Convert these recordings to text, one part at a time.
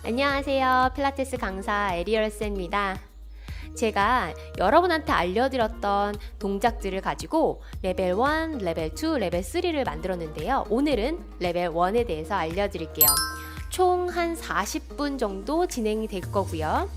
안녕하세요. 필라테스 강사 에리얼스입니다. 제가 여러분한테 알려드렸던 동작들을 가지고 레벨 1, 레벨 2, 레벨 3를 만들었는데요. 오늘은 레벨 1에 대해서 알려드릴게요. 총 한 40분 정도 진행이 될 거고요.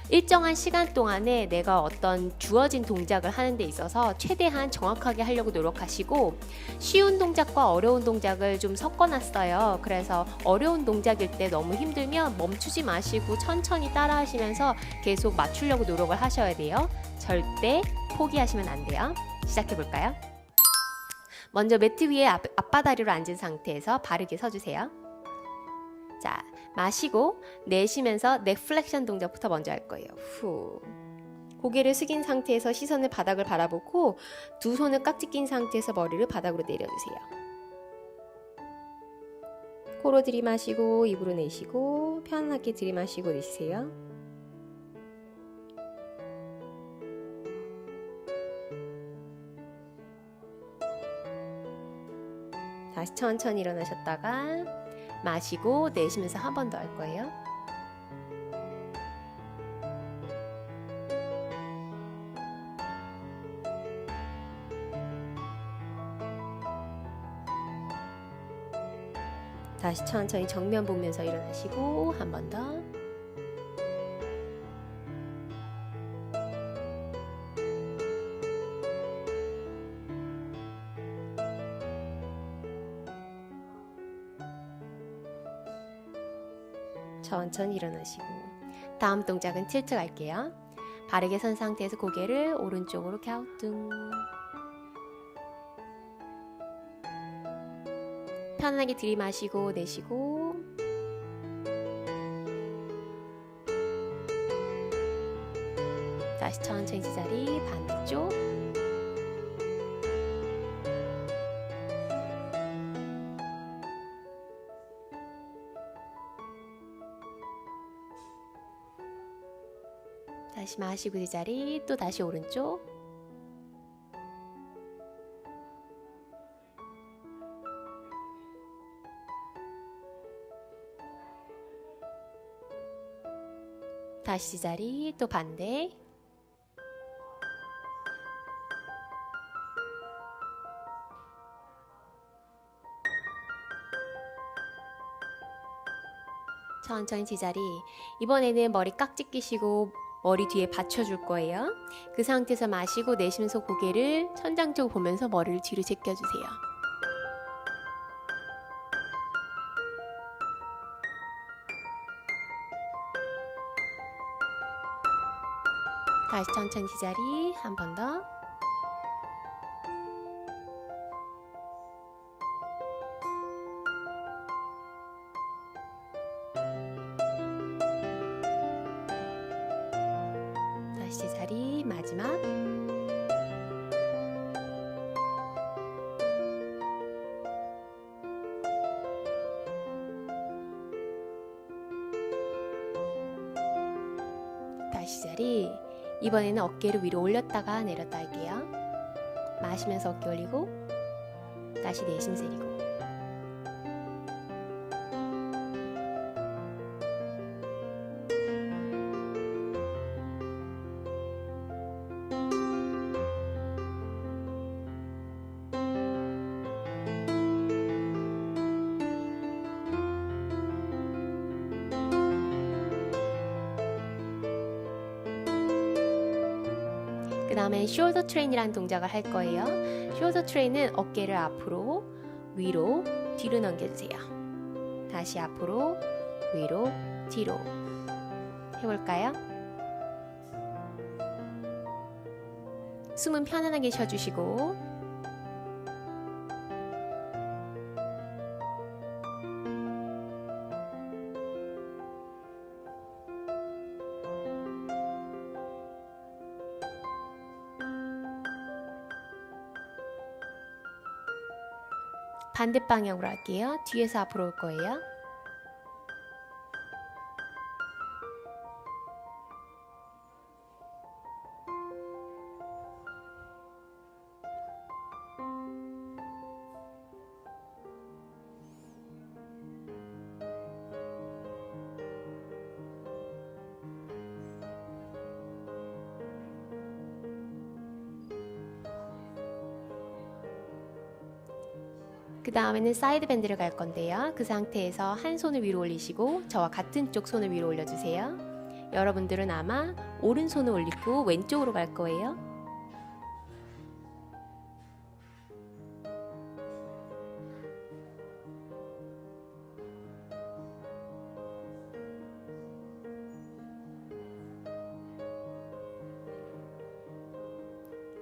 일정한 시간 동안에 내가 어떤 주어진 동작을 하는 데 있어서 최대한 정확하게 하려고 노력하시고, 쉬운 동작과 어려운 동작을 좀 섞어놨어요. 그래서 어려운 동작일 때 너무 힘들면 멈추지 마시고 천천히 따라 하시면서 계속 맞추려고 노력을 하셔야 돼요. 절대 포기하시면 안 돼요. 시작해 볼까요? 먼저 매트 위에 앞바다리로 앉은 상태에서 바르게 서주세요. 자, 마시고 내쉬면서 넥 플렉션 동작부터 먼저 할 거예요. 후. 고개를 숙인 상태에서 시선을 바닥을 바라보고 두 손을 깍지 낀 상태에서 머리를 바닥으로 내려주세요. 코로 들이마시고 입으로 내쉬고 편안하게 들이마시고 내쉬세요. 다시 천천히 일어나셨다가 마시고 내쉬면서 한 번 더 할 거예요. 다시 천천히 정면 보면서 일어나시고 한 번 더. 천천히 일어나시고 다음 동작은 틸트 갈게요. 바르게 선 상태에서 고개를 오른쪽으로 갸우뚱. 편하게 들이마시고 내쉬고 다시 천천히 제자리 반대쪽. 다시 마시고 제자리, 또 다시 오른쪽. 다시 제자리, 또 반대. 천천히 제자리. 이번에는 머리 깍지 끼시고 머리 뒤에 받쳐줄 거예요. 그 상태에서 마시고 내쉬면서 고개를 천장 쪽 보면서 머리를 뒤로 제껴주세요. 다시 천천히 제자리 한 번 더. 다시 제자리 마지막. 다시 제자리. 이번에는 어깨를 위로 올렸다가 내렸다 할게요. 마시면서 어깨 올리고 다시 내쉬면서 내리고. 그 다음에 숄더 트레인이라는 동작을 할 거예요. 숄더 트레인은 어깨를 앞으로, 위로, 뒤로 넘겨주세요. 다시 앞으로, 위로, 뒤로. 해볼까요? 숨은 편안하게 쉬어주시고 반대 방향으로 할게요. 뒤에서 앞으로 올 거예요. 그 다음에는 사이드 밴드를 갈 건데요. 그 상태에서 한 손을 위로 올리시고 저와 같은 쪽 손을 위로 올려주세요. 여러분들은 아마 오른손을 올리고 왼쪽으로 갈 거예요.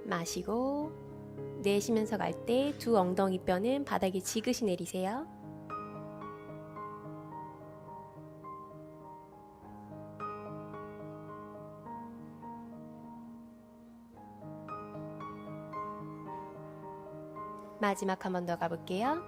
마시고 내쉬면서 갈 때 두 엉덩이 뼈는 바닥에 지그시 내리세요. 마지막 한 번 더 가볼게요.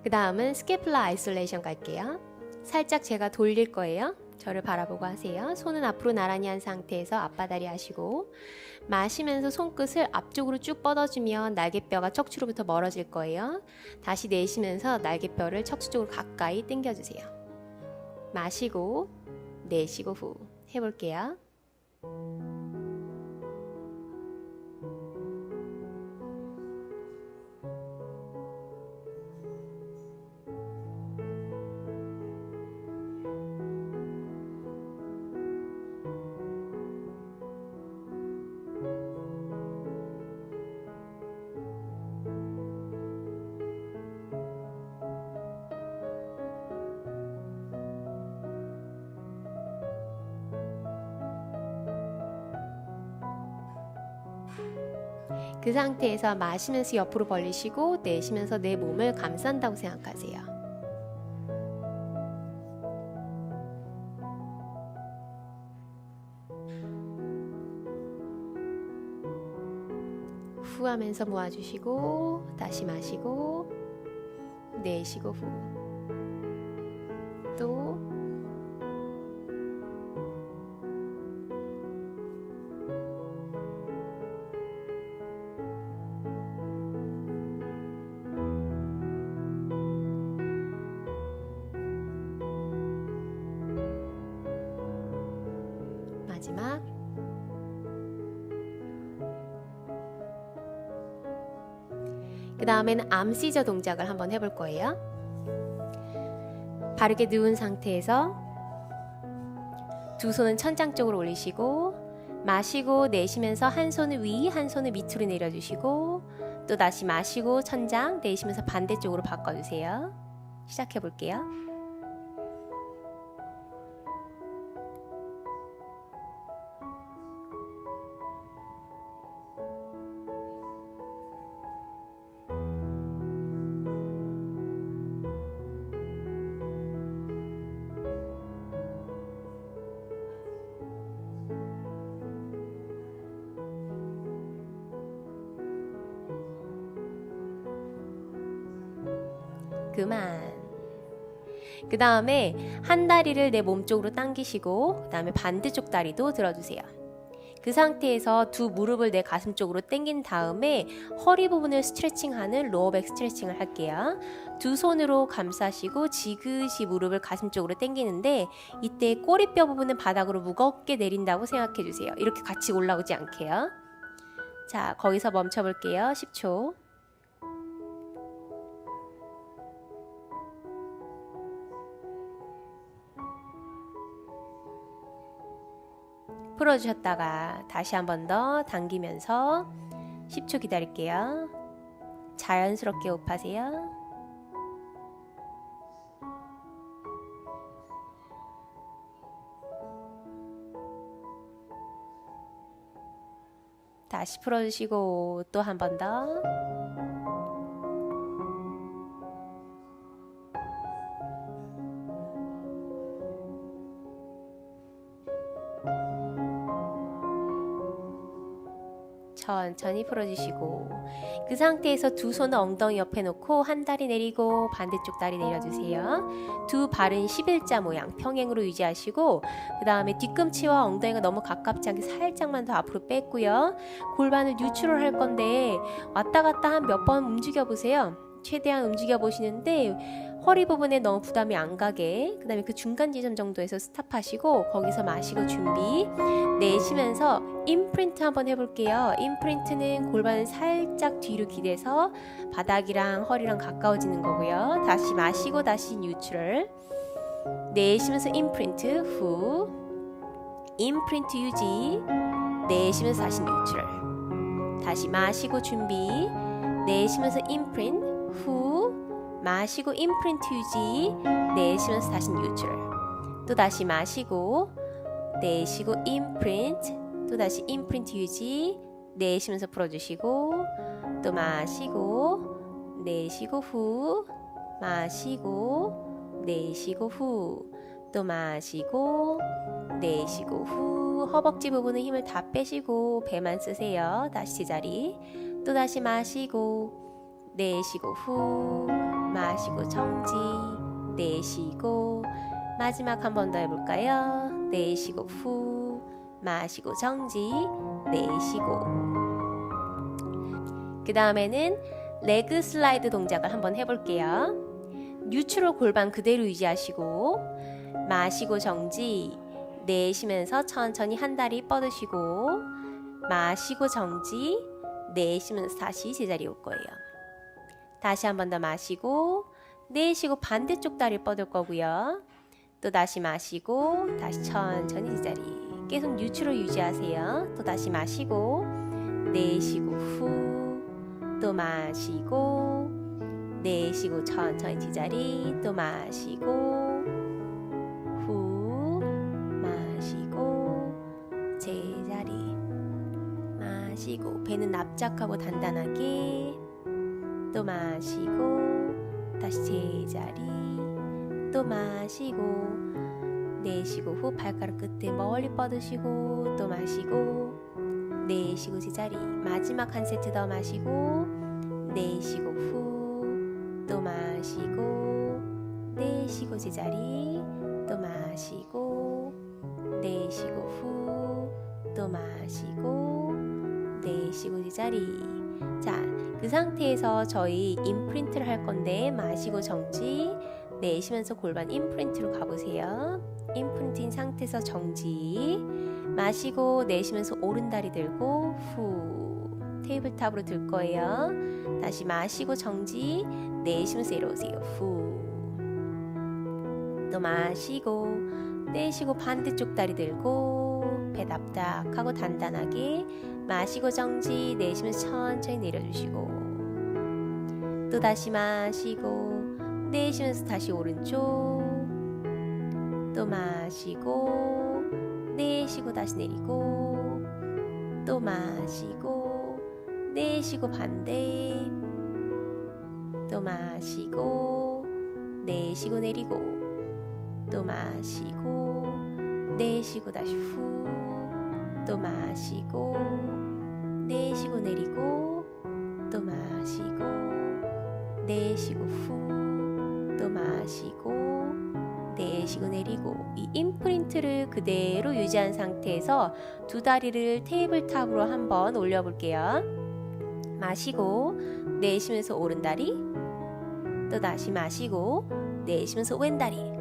그 다음은 스캐플라 아이솔레이션 갈게요. 살짝 제가 돌릴 거예요. 저를 바라보고 하세요. 손은 앞으로 나란히 한 상태에서 앞바다리 하시고 마시면서 손끝을 앞쪽으로 쭉 뻗어주면 날개뼈가 척추로부터 멀어질 거예요. 다시 내쉬면서 날개뼈를 척추 쪽으로 가까이 당겨주세요. 마시고 내쉬고 후 해볼게요. 그 상태에서 마시면서 옆으로 벌리시고 내쉬면서 내 몸을 감싼다고 생각하세요. 후 하면서 모아주시고 다시 마시고 내쉬고 후 또 마지막 그 다음에는 암 시저 동작을 한번 해볼 거예요. 바르게 누운 상태에서 두 손은 천장 쪽으로 올리시고 마시고 내쉬면서 한 손을 위, 한 손을 밑으로 내려주시고 또 다시 마시고 천장, 내쉬면서 반대쪽으로 바꿔주세요. 시작해 볼게요. 그만. 그 다음에 한 다리를 내 몸쪽으로 당기시고 그 다음에 반대쪽 다리도 들어주세요. 그 상태에서 두 무릎을 내 가슴 쪽으로 당긴 다음에 허리 부분을 스트레칭하는 로어백 스트레칭을 할게요. 두 손으로 감싸시고 지그시 무릎을 가슴 쪽으로 당기는데 이때 꼬리뼈 부분은 바닥으로 무겁게 내린다고 생각해 주세요. 이렇게 같이 올라오지 않게요. 자, 거기서 멈춰 볼게요. 10초. 풀어주셨다가 다시 한 번 더 당기면서 10초 기다릴게요. 자연스럽게 호흡하세요. 다시 풀어주시고 또 한 번 더. 천천히 풀어주시고 그 상태에서 두 손을 엉덩이 옆에 놓고 한 다리 내리고 반대쪽 다리 내려주세요. 두 발은 11자 모양 평행으로 유지하시고 그 다음에 뒤꿈치와 엉덩이가 너무 가깝지 않게 살짝만 더 앞으로 뺐고요. 골반을 뉴트럴 할 건데 왔다 갔다 한 몇 번 움직여 보세요. 최대한 움직여 보시는데 허리 부분에 너무 부담이 안 가게, 그 다음에 그 중간 지점 정도에서 스탑하시고 거기서 마시고 준비. 내쉬면서 임프린트 한번 해볼게요. 임프린트는 골반을 살짝 뒤로 기대서 바닥이랑 허리랑 가까워지는 거고요. 다시 마시고 다시 뉴트럴. 내쉬면서 임프린트 후, 임프린트 유지. 내쉬면서 다시 뉴트럴. 다시 마시고 준비. 내쉬면서 임프린트 후, 마시고 임프린트 유지. 내쉬면서 다시 뉴트럴. 또 다시 마시고 내쉬고 임프린트, 또 다시 임프린트 유지. 내쉬면서 풀어주시고 또 마시고 내쉬고 후, 마시고 내쉬고 후, 또 마시고 내쉬고 후. 허벅지 부분은 힘을 다 빼시고 배만 쓰세요. 다시 제자리. 또 다시 마시고 내쉬고 후, 마시고 정지, 내쉬고. 마지막 한 번 더 해볼까요? 내쉬고 후, 마시고 정지, 내쉬고. 그 다음에는 레그 슬라이드 동작을 한번 해볼게요. 뉴트럴 골반 그대로 유지하시고 마시고 정지, 내쉬면서 천천히 한 다리 뻗으시고 마시고 정지, 내쉬면서 다시 제자리 올 거예요. 다시 한 번 더 마시고 내쉬고 반대쪽 다리 뻗을 거고요. 또 다시 마시고 다시 천천히 제자리. 계속 뉴트럴 유지하세요. 또 다시 마시고 내쉬고 후, 또 마시고 내쉬고 천천히 제자리. 또 마시고 후, 마시고 제자리. 마시고 배는 납작하고 단단하게. 또 마시고 다시 제자리. 또 마시고 내쉬고 후, 발가락 끝에 멀리 뻗으시고 또 마시고 내쉬고 제자리. 마지막 한 세트 더 마시고 내쉬고 후, 또 마시고 내쉬고 제자리. 또 마시고 내쉬고 후, 또 마시고 내쉬고 제자리. 자, 그 상태에서 저희 임프린트를 할 건데 마시고 정지, 내쉬면서 골반 임프린트로 가보세요. 임프린트인 상태에서 정지, 마시고 내쉬면서 오른다리 들고 후, 테이블탑으로 들 거예요. 다시 마시고 정지, 내쉬면서 내려오세요. 후, 또 마시고 내쉬고 반대쪽 다리 들고 배 납작하고 단단하게. 마시고 정지, 내쉬면서 천천히 내려주시고 또 다시 마시고 내쉬면서 다시 오른쪽. 또 마시고 내쉬고 다시 내리고 또 마시고 내쉬고 반대. 또 마시고 내쉬고 내리고 또 마시고 내쉬고 다시 후, 또 마시고 내쉬고 내리고 또 마시고 내쉬고 후, 또 마시고 내쉬고 내리고. 이 임프린트를 그대로 유지한 상태에서 두 다리를 테이블탑으로 한번 올려볼게요. 마시고 내쉬면서 오른다리, 또 다시 마시고 내쉬면서 왼다리.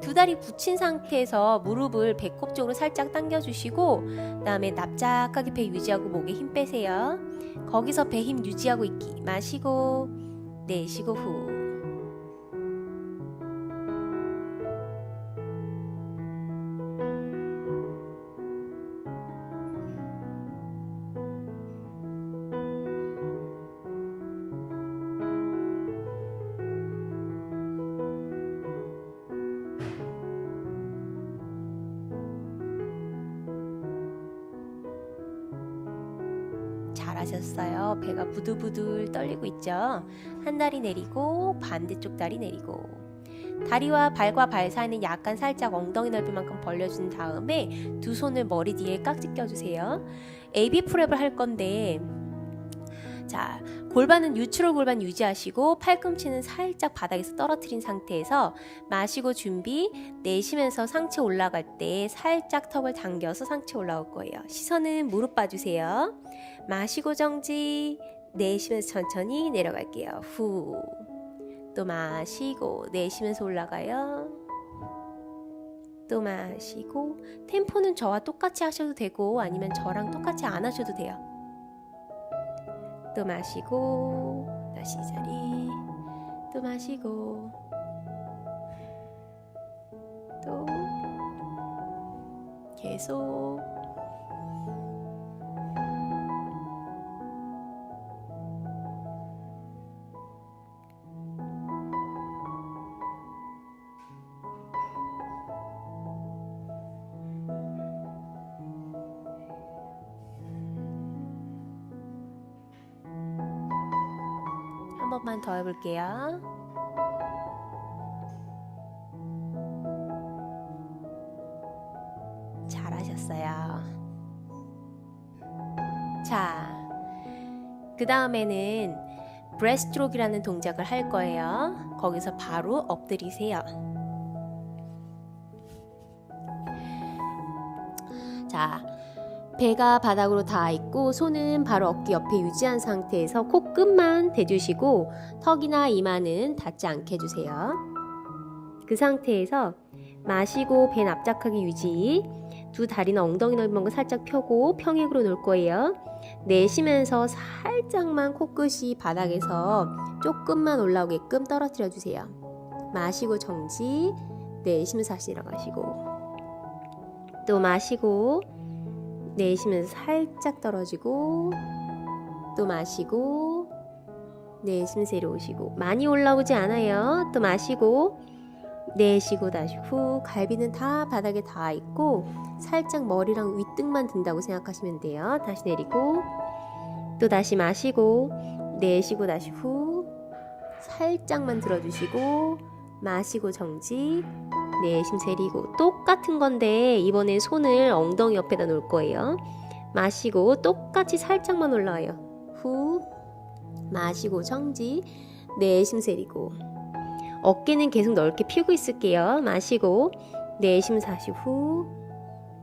두 다리 붙인 상태에서 무릎을 배꼽 쪽으로 살짝 당겨주시고 그 다음에 납작하게 배 유지하고 목에 힘 빼세요. 거기서 배 힘 유지하고 있기. 마시고 내쉬고 후. 잘하셨어요. 배가 부들부들 떨리고 있죠. 한 다리 내리고 반대쪽 다리 내리고. 다리와 발과 발 사이는 약간 살짝 엉덩이 넓이 만큼 벌려준 다음에 두 손을 머리 뒤에 깍지 껴주세요. AB 프랩을 할 건데 자, 골반은 뉴트럴 골반 유지하시고 팔꿈치는 살짝 바닥에서 떨어뜨린 상태에서 마시고 준비. 내쉬면서 상체 올라갈 때 살짝 턱을 당겨서 상체 올라올 거예요. 시선은 무릎 봐주세요. 마시고 정지. 내쉬면서 천천히 내려갈게요. 후. 또 마시고 내쉬면서 올라가요. 또 마시고. 템포는 저와 똑같이 하셔도 되고 아니면 저랑 똑같이 안 하셔도 돼요. 또 마시고 다시 자리. 또 마시고 또 계속. 한 번만 더 해볼게요. 잘하셨어요. 자, 그 다음에는 브레스트로크라는 동작을 할 거예요. 거기서 바로 엎드리세요. 자, 배가 바닥으로 닿아 있고 손은 바로 어깨 옆에 유지한 상태에서 코끝만 대주시고 턱이나 이마는 닿지 않게 해주세요. 그 상태에서 마시고 배 납작하게 유지. 두 다리는 엉덩이 넓은 거 살짝 펴고 평행으로 놓을 거예요. 내쉬면서 살짝만 코끝이 바닥에서 조금만 올라오게끔 떨어뜨려 주세요. 마시고 정지. 내쉬면서 다시 내려가시고 또 마시고 내쉬면서 살짝 떨어지고 또 마시고 내쉬면서 내려오시고 많이 올라오지 않아요. 또 마시고 내쉬고 다시 후. 갈비는 다 바닥에 닿아 있고 살짝 머리랑 윗등만 든다고 생각하시면 돼요. 다시 내리고 또 다시 마시고 내쉬고 다시 후. 살짝만 들어주시고 마시고 정지. 내쉬면서 내리고 똑같은 건데 이번엔 손을 엉덩이 옆에다 놓을 거예요. 마시고 똑같이 살짝만 올라와요. 후. 마시고 정지. 내쉬면서 내리고 어깨는 계속 넓게 펴고 있을게요. 마시고 내쉬면서 다시 후.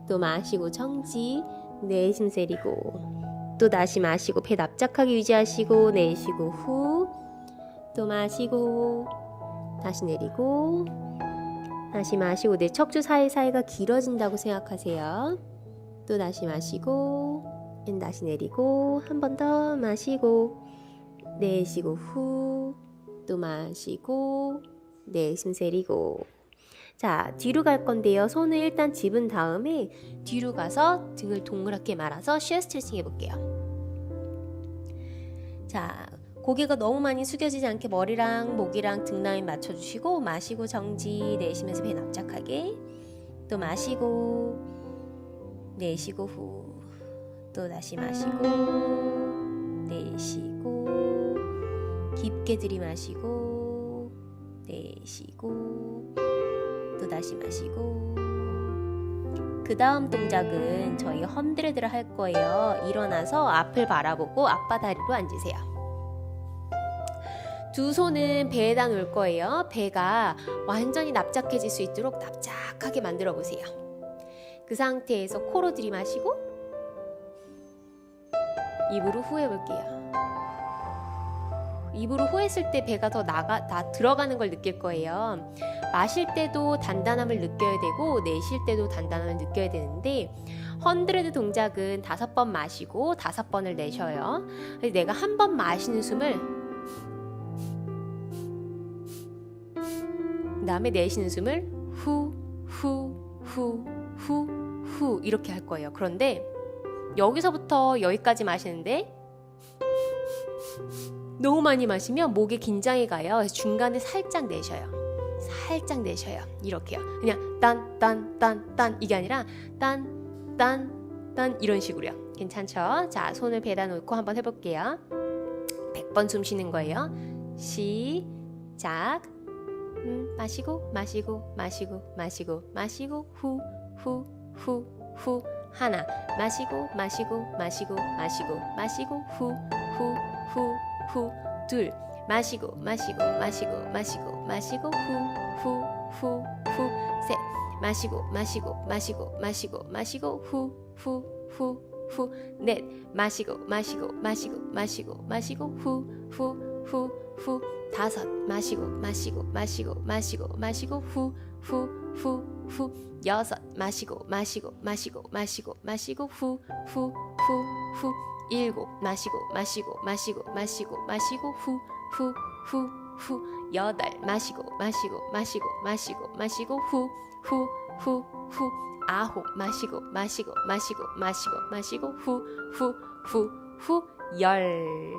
또 마시고 정지. 내쉬면서 내리고 또 다시 마시고 배 납작하게 유지하시고 내쉬고 후. 또 마시고 다시 내리고 다시 마시고 내 척추 사이사이가 길어진다고 생각하세요. 또 다시 마시고 다시 내리고 한 번 더 마시고 내쉬고 후. 또 마시고 내쉬면서 내리고. 자, 뒤로 갈 건데요. 손을 일단 집은 다음에 뒤로 가서 등을 동그랗게 말아서 쉐어 스트레칭 해볼게요. 자, 고개가 너무 많이 숙여지지 않게 머리랑 목이랑 등 라인 맞춰주시고 마시고 정지. 내쉬면서 배 납작하게. 또 마시고 내쉬고 후. 또 다시 마시고 내쉬고 깊게 들이마시고 내쉬고 또 다시 마시고. 그 다음 동작은 저희 험드레드를 할 거예요. 일어나서 앞을 바라보고 앞바다리로 앉으세요. 두 손은 배에다 놓을 거예요. 배가 완전히 납작해질 수 있도록 납작하게 만들어 보세요. 그 상태에서 코로 들이마시고 입으로 후 해볼게요. 입으로 후 했을 때 배가 더 들어가는 걸 느낄 거예요. 마실 때도 단단함을 느껴야 되고 내쉴 때도 단단함을 느껴야 되는데 헌드레드 동작은 5번 마시고 5번을 내쉬어요. 내가 한 번 마시는 숨을 그 다음에 내쉬는 숨을 후, 후, 후, 후, 후 이렇게 할 거예요. 그런데 여기서부터 여기까지 마시는데 너무 많이 마시면 목에 긴장이 가요. 그래서 중간에 살짝 내쉬어요. 살짝 내쉬어요. 이렇게요. 그냥 딴 이게 아니라 딴 이런 식으로요. 괜찮죠? 자, 손을 배에다 놓고 한번 해볼게요. 100번 숨 쉬는 거예요. 시작. 마시고 후 하나 마시고 후 후, 후, 둘. 마시고, 마시고, 마시고, 마시고, 마시고, 후, 후, 후, 후, 셋. 마시고, 마시고, 마시고, 마시고, 마시고, 후, 후, 후, 후, 넷. 마시고, 마시고, 마시고, 마시고, 마시고, 후, 후, 후, 후, 다섯. 마시고, 마시고, 마시고, 마시고, 마시고, 후, 후, 후, 후, 여섯. 마시고, 마시고, 마시고, 마시고, 마시고, 후, 후, 후, 후, 일곱. 마시고, 마시고, 마시고, 마시고, 마시고, 후, 후, 후, 후, 여덟. 마시고, 마시고, 마시고, 마시고, 마시고, 후, 후, 후, 후, 아홉. 마시고, 마시고, 마시고, 마시고, 마시고, 후, 후, 후, 후, 열.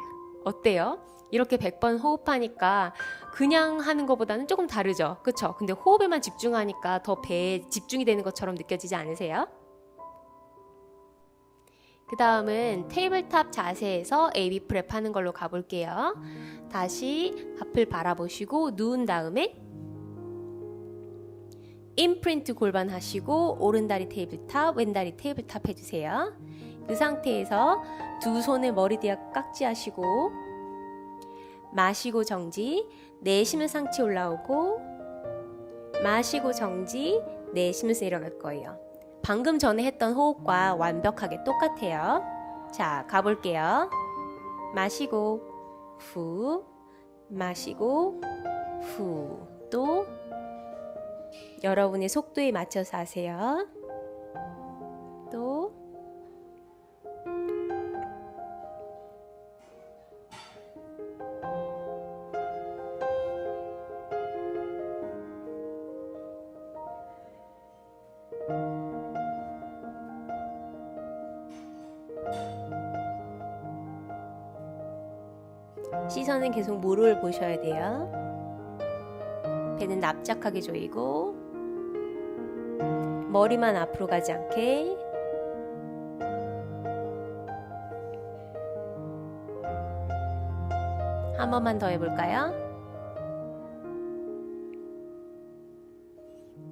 어때요? 이렇게 100번 호흡하니까 그냥 하는 것보다는 조금 다르죠? 그쵸? 근데 호흡에만 집중하니까 더 배에 집중이 되는 것처럼 느껴지지 않으세요? 그 다음은 테이블탑 자세에서 AB 프랩 하는 걸로 가볼게요. 다시 앞을 바라보시고 누운 다음에 임프린트 골반 하시고 오른다리 테이블탑, 왼다리 테이블탑 해주세요. 그 상태에서 두 손을 머리 뒤에 깍지 하시고 마시고 정지, 내쉬면 상체 올라오고 마시고 정지, 내쉬면서 내려갈 거예요. 방금 전에 했던 호흡과 완벽하게 똑같아요. 자, 가볼게요. 마시고 후, 마시고 후. 또 여러분의 속도에 맞춰서 하세요. 또 시선은 계속 무릎을 보셔야 돼요. 배는 납작하게 조이고 머리만 앞으로 가지 않게. 한 번만 더 해볼까요?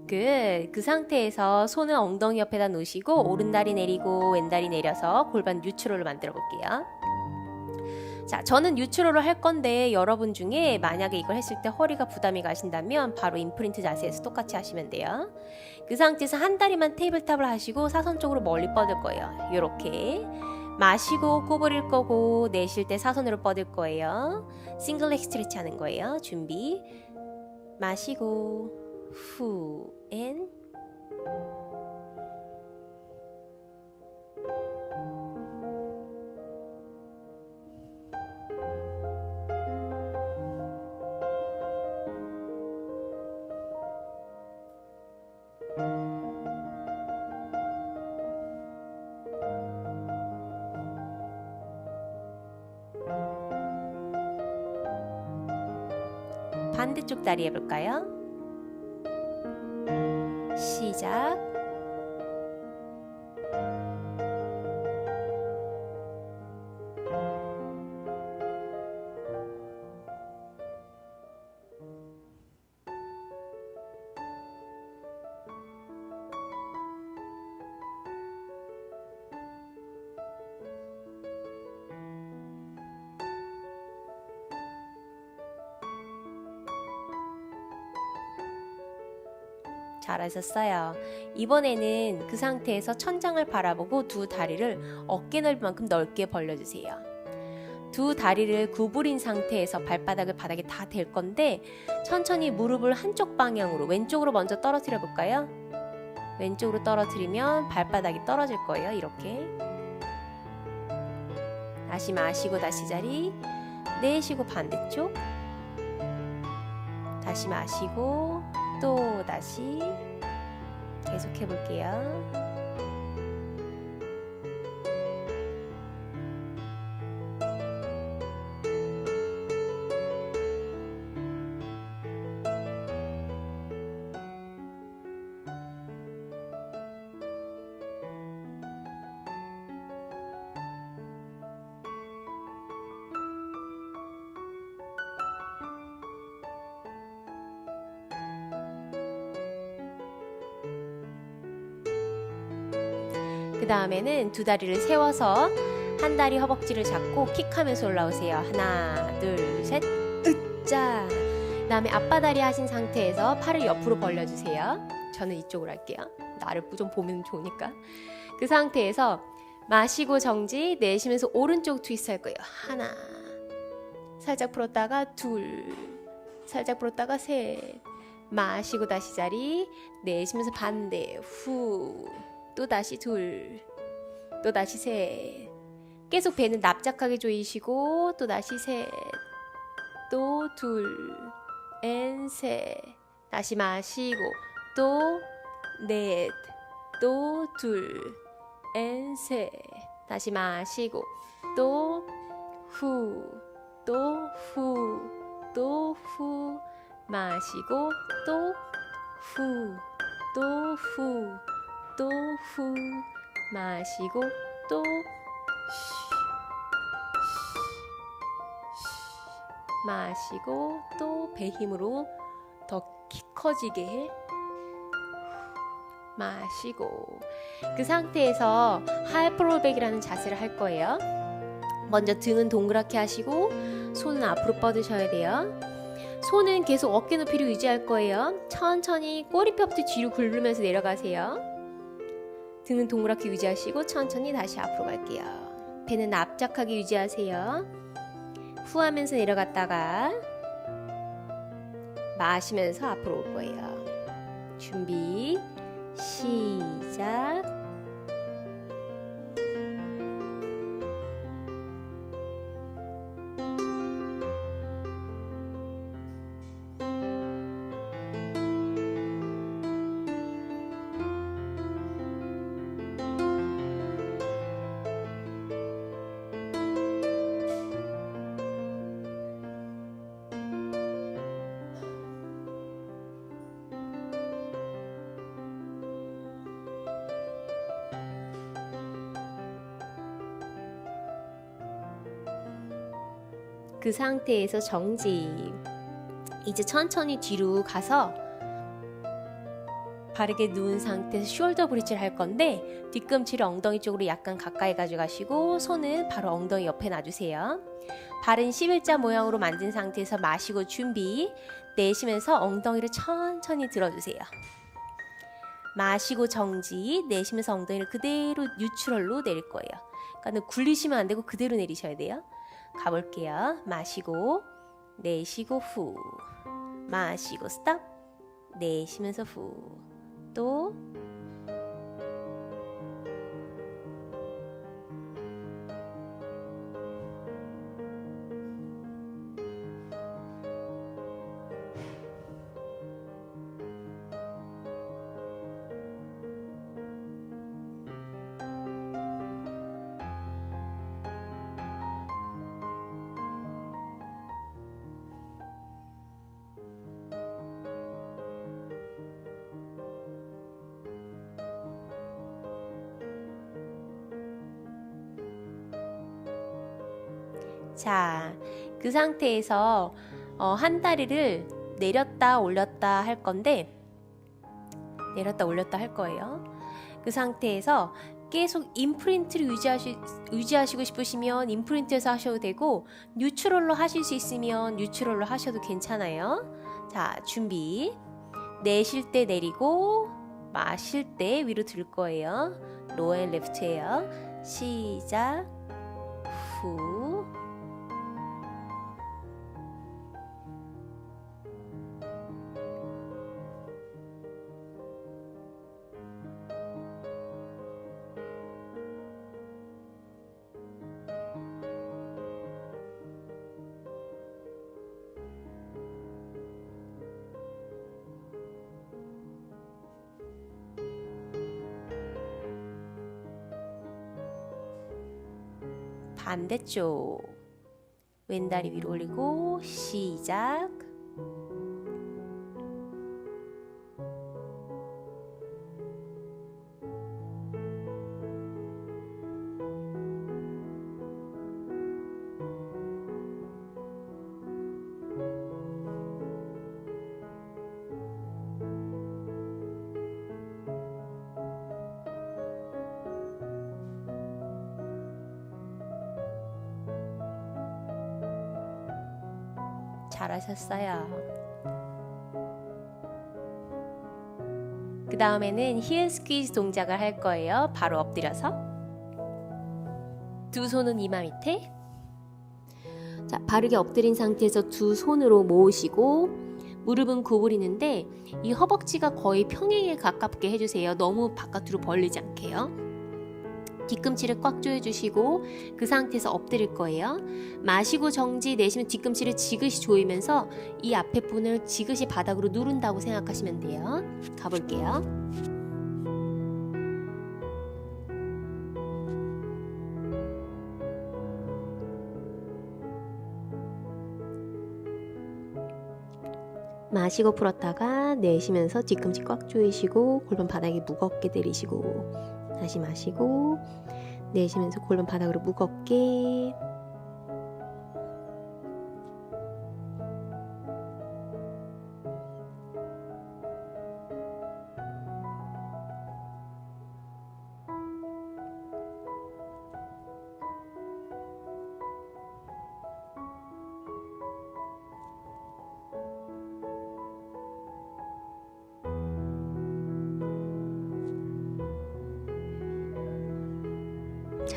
그 상태에서 손은 엉덩이 옆에다 놓으시고 오른다리 내리고 왼다리 내려서 골반 뉴트럴을 만들어 볼게요. 자, 저는 뉴트럴을 할 건데 여러분 중에 만약에 이걸 했을 때 허리가 부담이 가신다면 바로 임프린트 자세에서 똑같이 하시면 돼요. 그 상태에서 한 다리만 테이블탑을 하시고 사선 쪽으로 멀리 뻗을 거예요. 이렇게 마시고 꼬부릴 거고 내쉴 때 사선으로 뻗을 거예요. 싱글렉 스트레치 하는 거예요. 준비. 마시고 후 앤 반대쪽 다리 해볼까요? 시작. 잘하셨어요. 이번에는 그 상태에서 천장을 바라보고 두 다리를 어깨 넓이만큼 넓게 벌려주세요. 두 다리를 구부린 상태에서 발바닥을 바닥에 다 댈 건데 천천히 무릎을 한쪽 방향으로 왼쪽으로 먼저 떨어뜨려 볼까요? 왼쪽으로 떨어뜨리면 발바닥이 떨어질 거예요. 이렇게 다시 마시고 다시 자리, 내쉬고 반대쪽, 다시 마시고 또 다시 계속 해볼게요. 그 다음에는 두 다리를 세워서 한 다리 허벅지를 잡고 킥하면서 올라오세요. 하나, 둘, 셋, 으짜. 그다음에 앞바다리 하신 상태에서 팔을 옆으로 벌려주세요. 저는 이쪽으로 할게요. 나를 좀 보면 좋으니까. 그 상태에서 마시고 정지, 내쉬면서 오른쪽 트위스트 할 거예요. 하나, 살짝 풀었다가 둘, 살짝 풀었다가 셋, 마시고 다시 자리, 내쉬면서 반대, 후, 또 다시 둘, 또 다시 셋, 계속 배는 납작하게 조이시고 또 다시 셋, 또 둘, 앤 셋, 다시 마시고 또 넷, 또 둘, 앤 셋, 다시 마시고 또 후, 또 후, 또 후, 마시고 또 후, 또 후, 또 후, 마시고 또 마시고 또 배 힘으로 더 키 커지게 마시고 그 상태에서 하이프로백이라는 자세를 할 거예요. 먼저 등은 동그랗게 하시고 손은 앞으로 뻗으셔야 돼요. 손은 계속 어깨 높이를 유지할 거예요. 천천히 꼬리뼈부터 뒤로 굴르면서 내려가세요. 등은 동그랗게 유지하시고 천천히 다시 앞으로 갈게요. 배는 납작하게 유지하세요. 후 하면서 내려갔다가 마시면서 앞으로 올 거예요. 준비, 시작. 그 상태에서 정지. 이제 천천히 뒤로 가서 바르게 누운 상태에서 숄더 브릿지를 할 건데 뒤꿈치를 엉덩이 쪽으로 약간 가까이 가져가시고 손은 바로 엉덩이 옆에 놔주세요. 발은 11자 모양으로 만든 상태에서 마시고 준비. 내쉬면서 엉덩이를 천천히 들어주세요. 마시고 정지. 내쉬면서 엉덩이를 그대로 뉴트럴로 내릴 거예요. 그러니까 굴리시면 안 되고 그대로 내리셔야 돼요. 가볼게요. 마시고 내쉬고 후, 마시고 스탑, 내쉬면서 후, 또 자, 그 상태에서 한 다리를 내렸다 올렸다 할 건데 내렸다 올렸다 할 거예요. 그 상태에서 계속 인프린트를 유지하시고 싶으시면 인프린트에서 하셔도 되고 뉴트럴로 하실 수 있으면 뉴트럴로 하셔도 괜찮아요. 자, 준비. 내쉴 때 내리고 마실 때 위로 들 거예요. 로우 앤 레프트예요. 시작. 후. 반대쪽 왼다리 위로 올리고 시작. 잘하셨어요. 그 다음에는 힐 스퀴즈 동작을 할 거예요. 바로 엎드려서 두 손은 이마 밑에. 자, 바르게 엎드린 상태에서 두 손으로 모으시고 무릎은 구부리는데 이 허벅지가 거의 평행에 가깝게 해주세요. 너무 바깥으로 벌리지 않게요. 뒤꿈치를 꽉 조여주시고 그 상태에서 엎드릴 거예요. 마시고 정지, 내쉬면 뒤꿈치를 지그시 조이면서 이 앞에 분을 지그시 바닥으로 누른다고 생각하시면 돼요. 가볼게요. 마시고 풀었다가 내쉬면서 뒤꿈치 꽉 조이시고 골반 바닥에 무겁게 내리시고 다시 마시고 내쉬면서 골반 바닥으로 무겁게.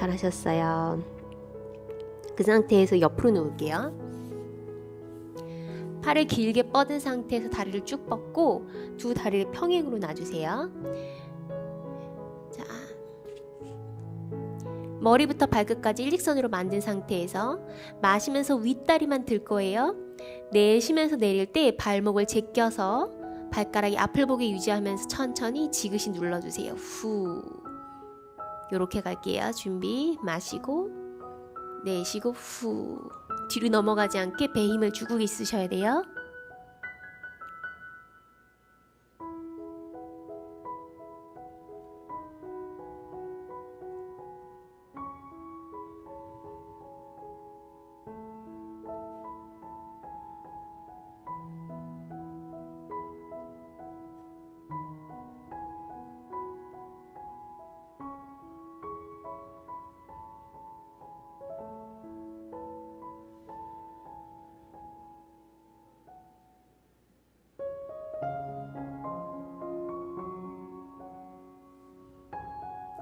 잘하셨어요. 그 상태에서 옆으로 누울게요. 팔을 길게 뻗은 상태에서 다리를 쭉 뻗고 두 다리를 평행으로 놔주세요. 자, 머리부터 발끝까지 일직선으로 만든 상태에서 마시면서 윗다리만 들 거예요. 내쉬면서 내릴 때 발목을 제껴서 발가락이 앞을 보게 유지하면서 천천히 지그시 눌러주세요. 후. 요렇게 갈게요. 준비. 마시고 내쉬고 후. 뒤로 넘어가지 않게 배 힘을 주고 있으셔야 돼요.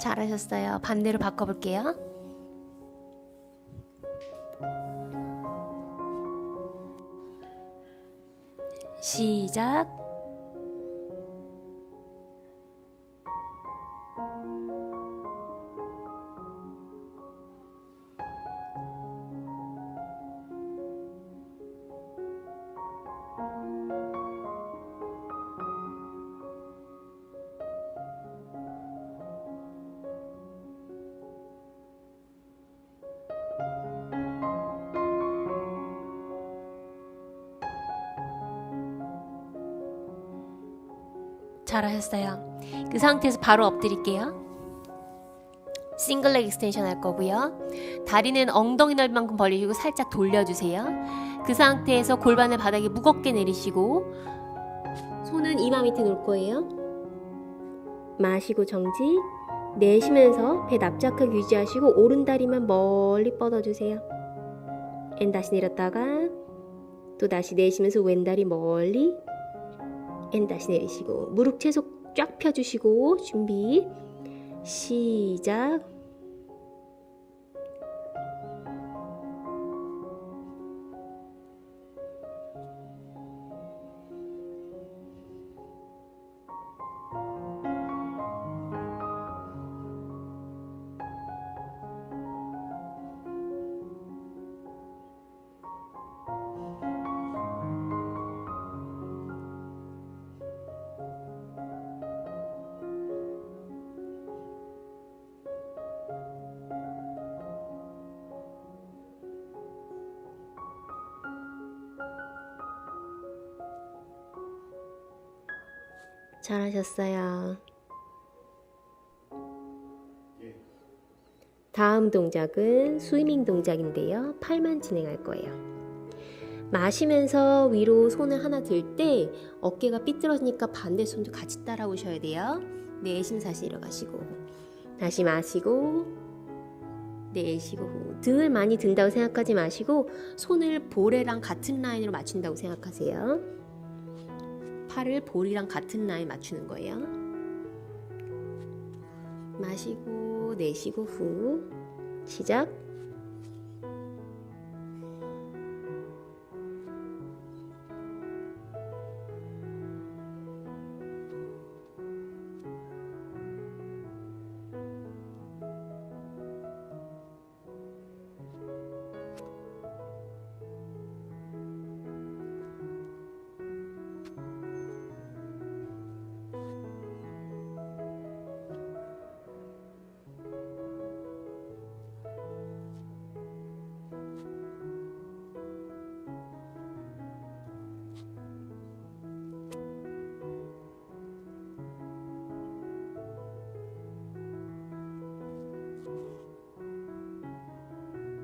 잘하셨어요. 반대로 바꿔볼게요. 시작. 잘하셨어요. 그 상태에서 바로 엎드릴게요. 싱글렉 익스텐션 할 거고요. 다리는 엉덩이 넓이만큼 벌리시고 살짝 돌려주세요. 그 상태에서 골반을 바닥에 무겁게 내리시고 손은 이마 밑에 놓을 거예요. 마시고 정지. 내쉬면서 배 납작하게 유지하시고 오른다리만 멀리 뻗어주세요. 다시 내렸다가 또 다시 내쉬면서 왼다리 멀리 다시 내리시고 무릎 채속 쫙 펴주시고 준비 시작. 잘하셨어요. 다음 동작은 스위밍 동작인데요. 팔만 진행할 거예요. 마시면서 위로 손을 하나 들 때 어깨가 삐뚤어지니까 반대 손도 같이 따라오셔야 돼요. 내쉬면서 다시 내려가시고 다시 마시고 내쉬고 후. 등을 많이 든다고 생각하지 마시고 손을 볼에랑 같은 라인으로 맞춘다고 생각하세요. 팔을 볼이랑 같은 라인 맞추는 거예요. 마시고 내쉬고 후. 시작.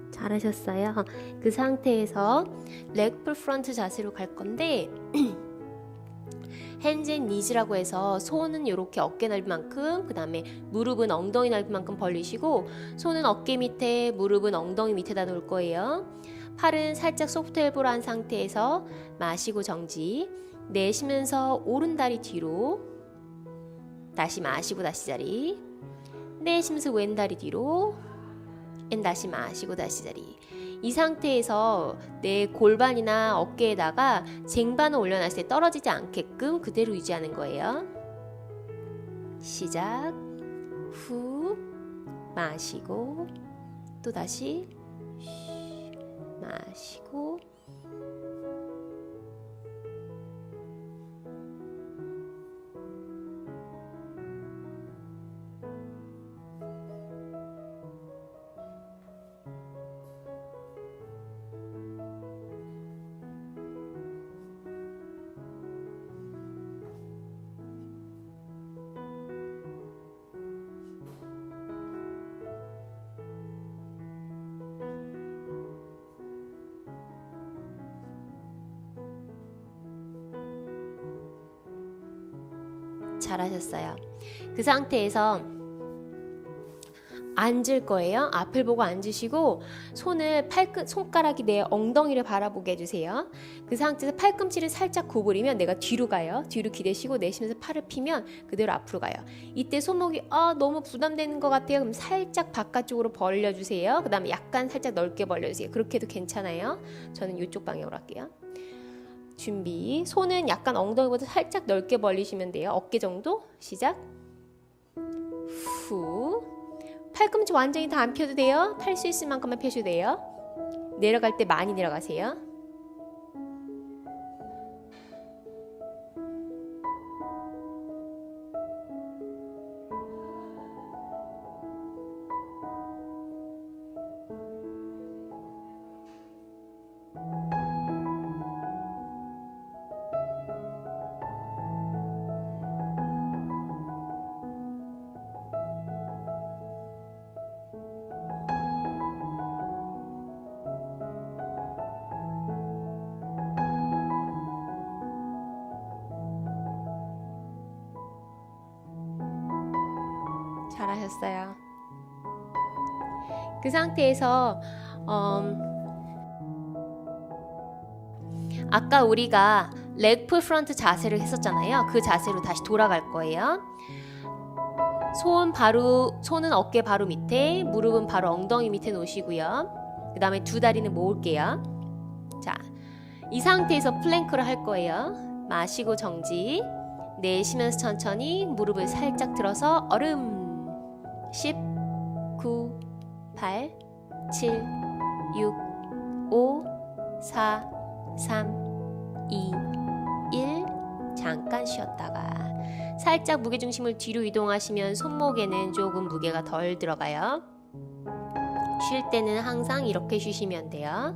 잘하셨어요. 그 상태에서 leg 프론트 자세로 갈 건데 핸즈 앤 니즈라고 해서 손은 이렇게 어깨 넓이만큼, 그 다음에 무릎은 엉덩이 넓이만큼 벌리시고 손은 어깨 밑에, 무릎은 엉덩이 밑에다 놓을 거예요. 팔은 살짝 소프트 엘보로 한 상태에서 마시고 정지, 내쉬면서 오른다리 뒤로, 다시 마시고 다시 자리, 내쉬면서 왼다리 뒤로, 다시 마시고 다시 자리. 이 상태에서 내 골반이나 어깨에다가 쟁반을 올려놨을 때 떨어지지 않게끔 그대로 유지하는 거예요. 시작. 후 마시고 또 다시 마시고 잘하셨어요. 그 상태에서 앉을 거예요. 앞을 보고 앉으시고 손을 손가락이 내 엉덩이를 바라보게 해주세요. 그 상태에서 팔꿈치를 살짝 구부리면 내가 뒤로 가요. 뒤로 기대시고 내쉬면서 팔을 피면 그대로 앞으로 가요. 이때 손목이 너무 부담되는 것 같아요. 그럼 살짝 바깥쪽으로 벌려주세요. 그 다음에 약간 살짝 넓게 벌려주세요. 그렇게 해도 괜찮아요. 저는 이쪽 방향으로 할게요. 준비. 손은 약간 엉덩이보다 살짝 넓게 벌리시면 돼요. 어깨 정도. 시작. 후. 팔꿈치 완전히 다 안 펴도 돼요. 펼 수 있을 만큼만 펴셔도 돼요. 내려갈 때 많이 내려가세요. 잘하셨어요. 그 상태에서 아까 우리가 leg 프론트 자세를 했었잖아요. 그 자세로 다시 돌아갈 거예요. 손은 어깨 바로 밑에, 무릎은 바로 엉덩이 밑에 놓으시고요. 그 다음에 두 다리는 모을게요. 자, 이 상태에서 플랭크를 할 거예요. 마시고 정지, 내쉬면서 천천히 무릎을 살짝 들어서 얼음. 10, 9, 8, 7, 6, 5, 4, 3, 2, 1. 잠깐 쉬었다가 살짝 무게중심을 뒤로 이동하시면 손목에는 조금 무게가 덜 들어가요. 쉴 때는 항상 이렇게 쉬시면 돼요.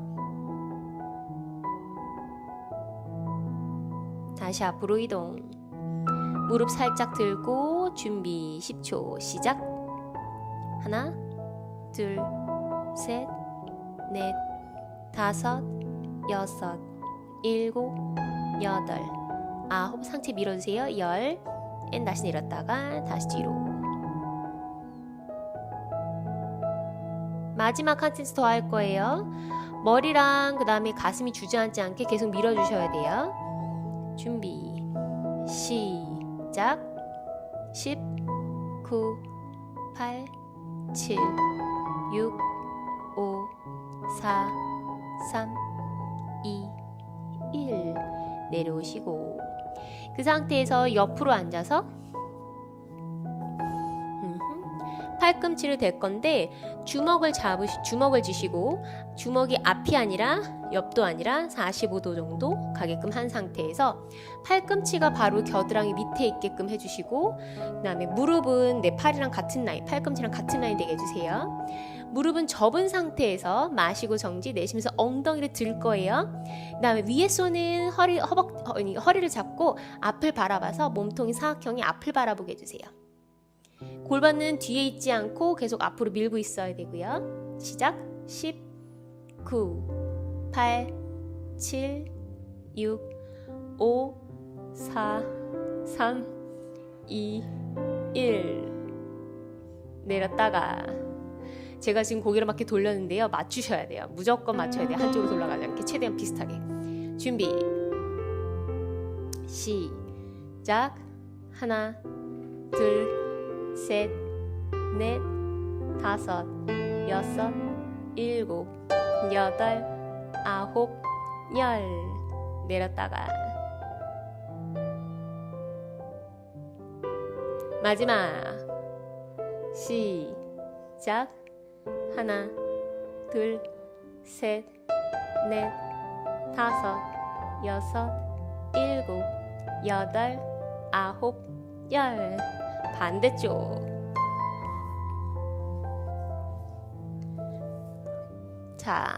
다시 앞으로 이동. 무릎 살짝 들고 준비 10초 시작. 하나, 둘, 셋, 넷, 다섯, 여섯, 일곱, 여덟, 아홉. 상체 밀어주세요. 열. 다시 내렸다가 다시 뒤로. 마지막 한 센트 더 할 거예요. 머리랑 그 다음에 가슴이 주저앉지 않게 계속 밀어주셔야 돼요. 준비 시작. 10 9 8 7 6 5 4 3 2 1 내려오시고 그 상태에서 옆으로 앉아서 팔꿈치를 댈 건데 주먹을 쥐시고 주먹이 앞이 아니라 옆도 아니라 45도 정도 가게끔 한 상태에서 팔꿈치가 바로 겨드랑이 밑에 있게끔 해주시고 그 다음에 무릎은 내 팔이랑 같은 라인, 팔꿈치랑 같은 라인 되게 해주세요. 무릎은 접은 상태에서 마시고 정지 내쉬면서 엉덩이를 들 거예요. 그 다음에 위에 손은 허리를 잡고 앞을 바라봐서 몸통이 사각형이 앞을 바라보게 해주세요. 골반은 뒤에 있지 않고 계속 앞으로 밀고 있어야 되고요. 시작. 10 9 8 7 6 5 4 3 2 1 내렸다가 제가 지금 고개를 막 이렇게 돌렸는데요. 맞추셔야 돼요. 무조건 맞춰야 돼요. 한쪽으로 돌아가지 않게 최대한 비슷하게. 준비 시작. 하나 둘 셋, 넷, 다섯, 여섯, 일곱, 여덟, 아홉, 열 내렸다가 마지막 시작. 하나 둘 셋, 넷, 다섯, 여섯, 일곱, 여덟, 아홉, 열 반대쪽. 자,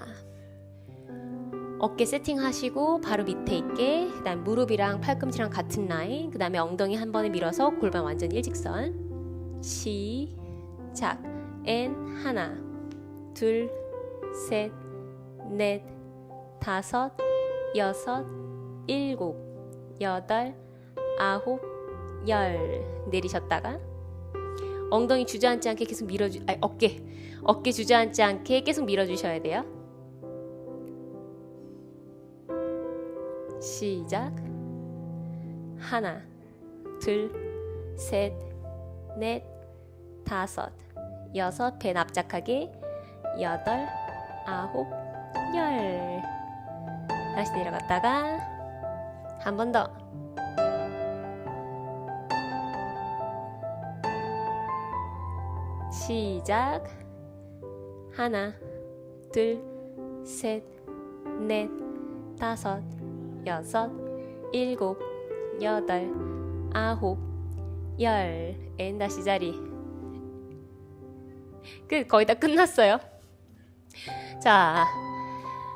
어깨 세팅하시고 바로 밑에 있게 그 다음 무릎이랑 팔꿈치랑 같은 라인 그 다음에 엉덩이 한 번에 밀어서 골반 완전 일직선. 시작. 앤 하나 둘 셋 넷 다섯 여섯 일곱 여덟 아홉 열 내리셨다가 엉덩이 주저앉지 않게 계속 어깨 주저앉지 않게 계속 밀어주셔야 돼요. 시작. 하나 둘 셋 넷 다섯 여섯 배 납작하게 여덟 아홉 열 다시 내려갔다가 한 번 더. 시작. 하나 둘 셋 넷 다섯 여섯 일곱 여덟 아홉 열 앤 다시 자리. 끝. 거의 다 끝났어요. 자,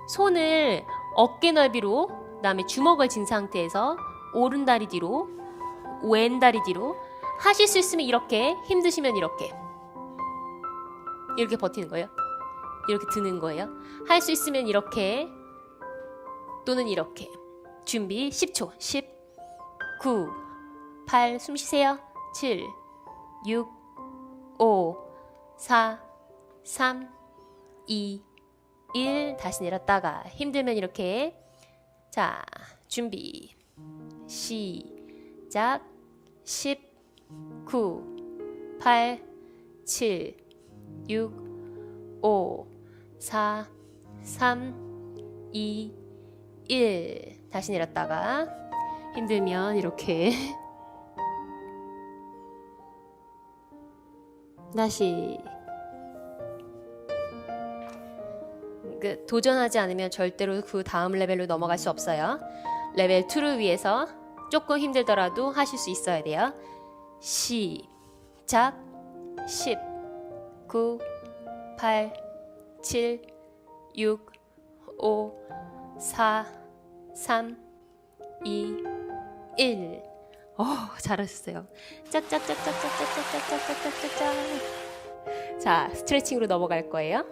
손을 어깨 넓이로 그 다음에 주먹을 쥔 상태에서 오른 다리 뒤로 왼 다리 뒤로 하실 수 있으면 이렇게 힘드시면 이렇게 버티는 거예요. 이렇게 드는 거예요. 할 수 있으면 이렇게 또는 이렇게. 준비 10초. 10 9 8 숨 쉬세요. 7 6 5 4 3 2 1 다시 내렸다가 힘들면 이렇게. 자, 준비 시작. 10 9 8 7 6 5 4 3 2 1 다시 내렸다가 힘들면 이렇게 다시. 도전하지 않으면 절대로 그 다음 레벨로 넘어갈 수 없어요. 레벨 2를 위해서 조금 힘들더라도 하실 수 있어야 돼요. 시작. 10 9 8 7 6 5 4 3 2 1 잘하셨어요. 짝짝짝짝짝짝짝짝짝짝짝짝. 자, 스트레칭으로 넘어갈 거예요.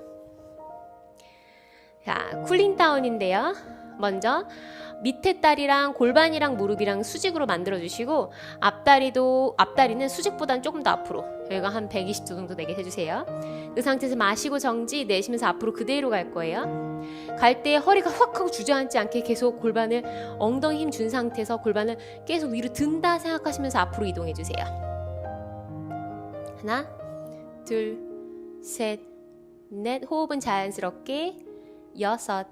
자, 쿨링 다운인데요. 먼저 밑에 다리랑 골반이랑 무릎이랑 수직으로 만들어 주시고 앞다리는 수직보다는 조금 더 앞으로 여기가 한 120도 정도 되게 해주세요. 그 상태에서 마시고 정지, 내쉬면서 앞으로 그대로 갈 거예요. 갈 때 허리가 확 하고 주저앉지 않게 계속 골반을 엉덩이 힘 준 상태에서 골반을 계속 위로 든다 생각하시면서 앞으로 이동해 주세요. 하나, 둘, 셋, 넷. 호흡은 자연스럽게. 여섯,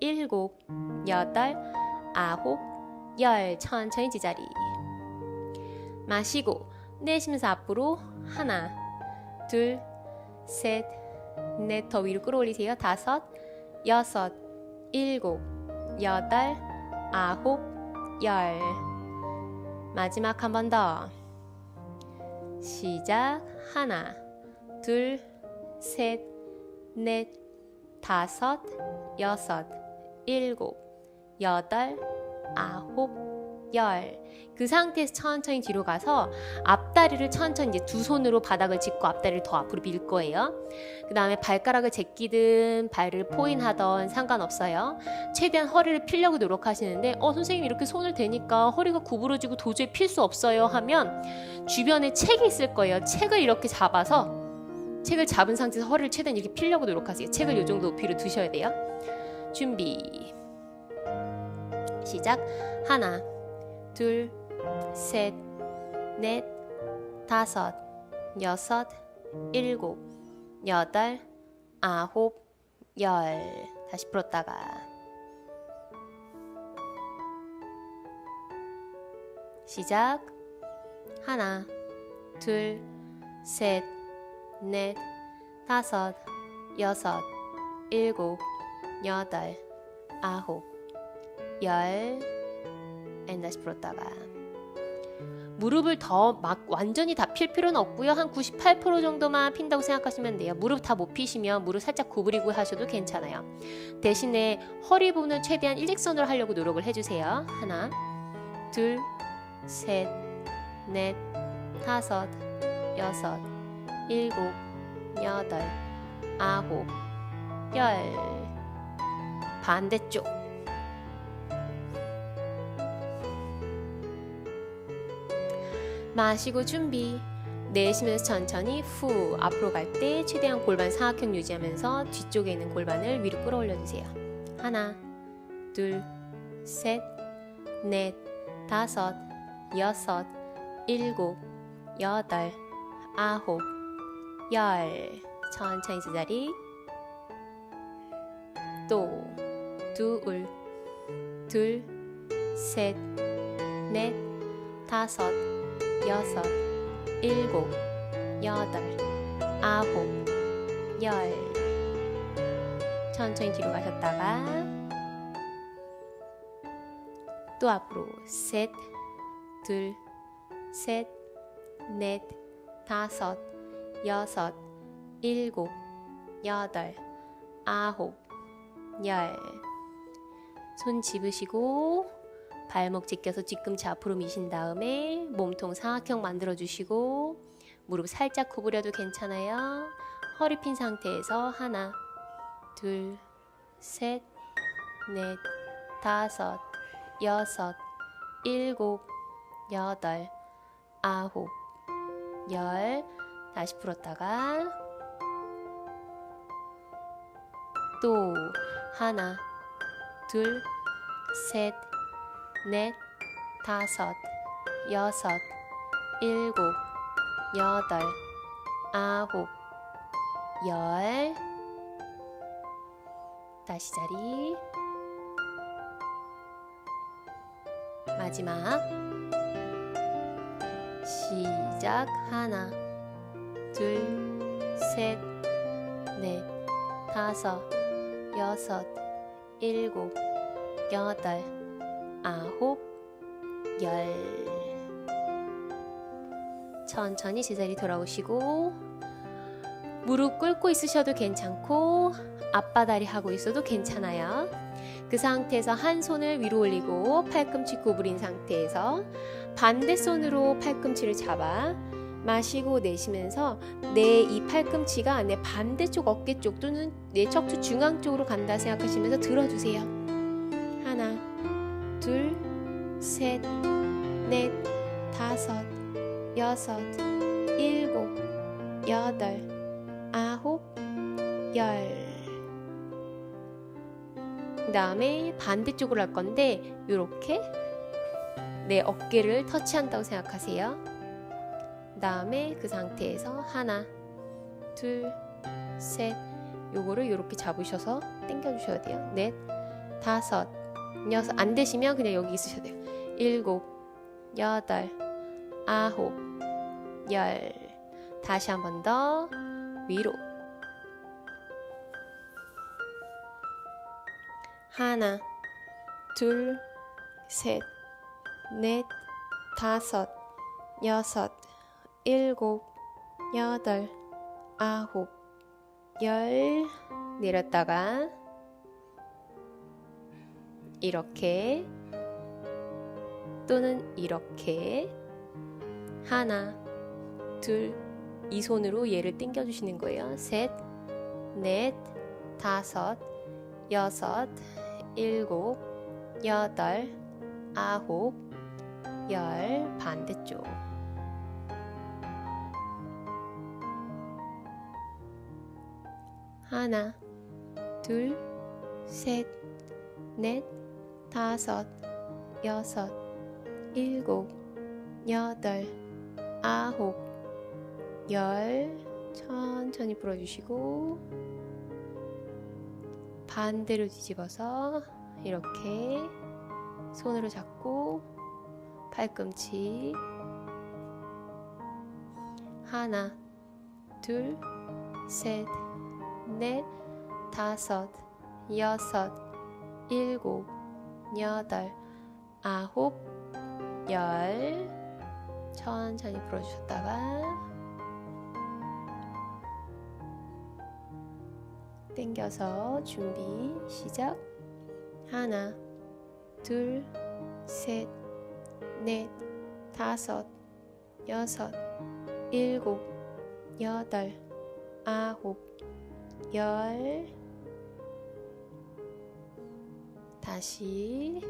일곱, 여덟, 아홉, 열. 천천히 제자리. 마시고 내쉬면서 앞으로. 하나, 둘, 셋, 넷. 더 위로 끌어올리세요. 다섯, 여섯, 일곱, 여덟, 아홉, 열. 마지막 한 번 더. 시작. 하나, 둘, 셋, 넷, 다섯, 여섯, 일곱, 여덟, 아홉, 열. 그 상태에서 천천히 뒤로 가서 앞다리를 천천히 이제 두 손으로 바닥을 짚고 앞다리를 더 앞으로 밀 거예요. 그 다음에 발가락을 제끼든 발을 포인하던 상관없어요. 최대한 허리를 펴려고 노력하시는데 선생님 이렇게 손을 대니까 허리가 구부러지고 도저히 필 수 없어요 하면 주변에 책이 있을 거예요. 책을 이렇게 잡아서 책을 잡은 상태에서 허리를 최대한 이렇게 펴려고 노력하세요. 책을 이 정도 높이로 두셔야 돼요. 준비. 시작. 하나, 둘, 셋, 넷, 다섯, 여섯, 일곱, 여덟, 아홉, 열. 다시 풀었다가 시작. 하나, 둘, 셋, 넷, 다섯, 여섯, 일곱, 여덟, 아홉, 열. 다시 풀었다가 무릎을 더 막 완전히 다 필 필요는 없고요. 한 98% 정도만 핀다고 생각하시면 돼요. 무릎 다 못 피시면 무릎 살짝 구부리고 하셔도 괜찮아요. 대신에 허리 부분을 최대한 일직선으로 하려고 노력을 해주세요. 하나, 둘, 셋, 넷, 다섯, 여섯, 일곱, 여덟, 아홉, 열. 반대쪽. 마시고 준비. 내쉬면서 천천히 후. 앞으로 갈 때 최대한 골반 사각형 유지하면서 뒤쪽에 있는 골반을 위로 끌어올려 주세요. 하나, 둘, 셋, 넷, 다섯, 여섯, 일곱, 여덟, 아홉, 열. 천천히 제자리. 또 둘, 셋, 넷, 다섯, 여섯, 일곱, 여덟, 아홉, 열. 천천히 뒤로 가셨다가 또 앞으로 셋, 둘, 셋, 넷, 다섯, 여섯, 일곱, 여덟, 아홉, 열. 손 집으시고 발목 제껴서 뒤꿈치 앞으로 미신 다음에 몸통 사각형 만들어주시고 무릎 살짝 구부려도 괜찮아요. 허리 핀 상태에서 하나, 둘, 셋, 넷, 다섯, 여섯, 일곱, 여덟, 아홉, 열. 다시 풀었다가 또 하나, 둘, 셋, 넷, 다섯, 여섯, 일곱, 여덟, 아홉, 열. 다시 자리. 마지막. 시작. 하나, 둘, 셋, 넷, 다섯, 여섯, 일곱, 여덟, 아홉, 열. 천천히 제자리 돌아오시고 무릎 꿇고 있으셔도 괜찮고 앞바다리 하고 있어도 괜찮아요. 그 상태에서 한 손을 위로 올리고 팔꿈치 구부린 상태에서 반대 손으로 팔꿈치를 잡아 마시고 내쉬면서 내 이 팔꿈치가 내 반대쪽 어깨 쪽 또는 내 척추 중앙 쪽으로 간다 생각하시면서 들어주세요. 하나, 셋, 넷, 다섯, 여섯, 일곱, 여덟, 아홉, 열. 그 다음에 반대쪽으로 할 건데 이렇게 내 어깨를 터치한다고 생각하세요. 그 다음에 그 상태에서 하나, 둘, 셋, 요거를 이렇게 잡으셔서 당겨 주셔야 돼요. 넷, 다섯, 여섯, 안 되시면 그냥 여기 있으셔야 돼요. 일곱, 여덟, 아홉, 열. 다시 한 번 더 위로. 하나, 둘, 셋, 넷, 다섯, 여섯, 일곱, 여덟, 아홉, 열. 내렸다가 이렇게 또는 이렇게 하나, 둘, 이 손으로 얘를 당겨 주시는 거예요. 셋, 넷, 다섯, 여섯, 일곱, 여덟, 아홉, 열. 반대쪽. 하나, 둘, 셋, 넷, 다섯, 여섯, 일곱, 여덟, 아홉, 열. 천천히 풀어주시고 반대로 뒤집어서 이렇게 손으로 잡고 팔꿈치. 하나, 둘, 셋, 넷, 다섯, 여섯, 일곱, 여덟, 아홉, 열. 천천히 풀어주셨다가 당겨서 준비 시작. 하나, 둘, 셋, 넷, 다섯, 여섯, 일곱, 여덟, 아홉, 열. 다시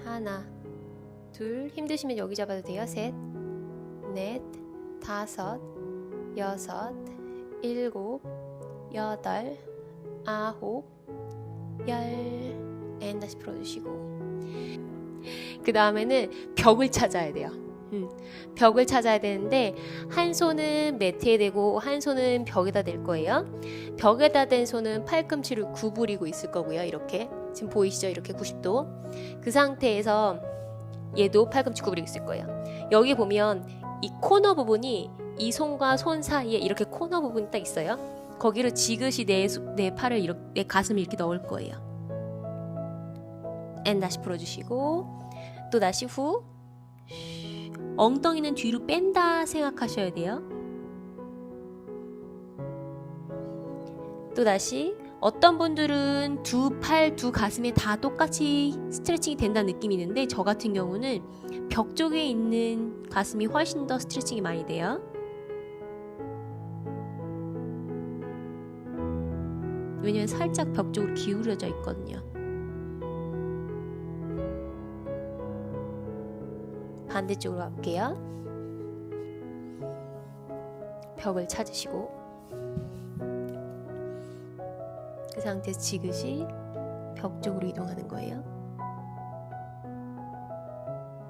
하나, 둘, 힘드시면 여기 잡아도 돼요. 셋, 넷, 다섯, 여섯, 일곱, 여덟, 아홉, 열. 다시 풀어주시고 그 다음에는 벽을 찾아야 돼요. 벽을 찾아야 되는데 한 손은 매트에 대고 한 손은 벽에다 댈 거예요. 벽에다 댄 손은 팔꿈치를 구부리고 있을 거고요. 이렇게 지금 보이시죠? 이렇게 90도. 그 상태에서 얘도 팔꿈치 구부리고 있을 거예요. 여기 보면 이 코너 부분이 이 손과 손 사이에 이렇게 코너 부분이 딱 있어요. 거기로 지그시 내 팔을 이렇게, 내 가슴을 이렇게 넣을 거예요. 다시 풀어주시고 또 다시 후. 엉덩이는 뒤로 뺀다 생각하셔야 돼요. 또 다시 어떤 분들은 두 팔, 두 가슴에 다 똑같이 스트레칭이 된다는 느낌이 있는데 저 같은 경우는 벽 쪽에 있는 가슴이 훨씬 더 스트레칭이 많이 돼요. 왜냐면 살짝 벽 쪽으로 기울여져 있거든요. 반대쪽으로 갈게요. 벽을 찾으시고 그 상태에서 지그시 벽 쪽으로 이동하는 거예요.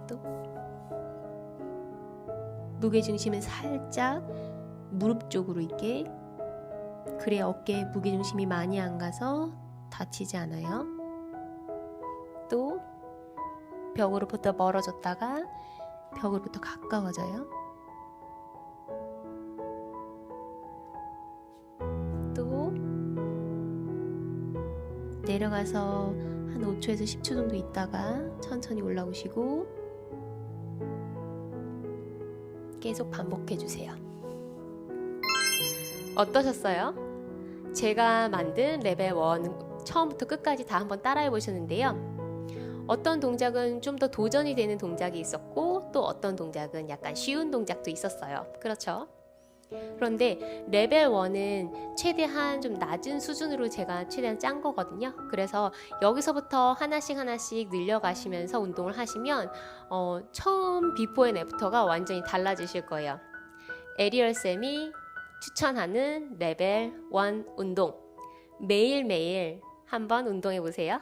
또 무게중심은 살짝 무릎 쪽으로 있게, 그래야 어깨에 무게중심이 많이 안 가서 다치지 않아요. 또 벽으로부터 멀어졌다가 벽으로부터 가까워져요. 또 내려가서 한 5초에서 10초 정도 있다가 천천히 올라오시고 계속 반복해 주세요. 어떠셨어요? 제가 만든 레벨 1 처음부터 끝까지 다 한번 따라해 보셨는데요. 어떤 동작은 좀 더 도전이 되는 동작이 있었고 또 어떤 동작은 약간 쉬운 동작도 있었어요. 그렇죠? 그런데 레벨 1은 최대한 좀 낮은 수준으로 제가 최대한 짠 거거든요. 그래서 여기서부터 하나씩 늘려가시면서 운동을 하시면 처음 비포 앤 애프터가 완전히 달라지실 거예요. 에리얼 쌤이 추천하는 레벨 1 운동, 매일매일 한번 운동해 보세요.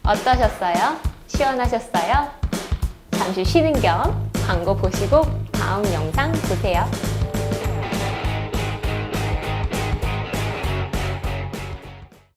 어떠셨어요? 시원하셨어요? 잠시 쉬는 겸 광고 보시고 다음 영상 보세요.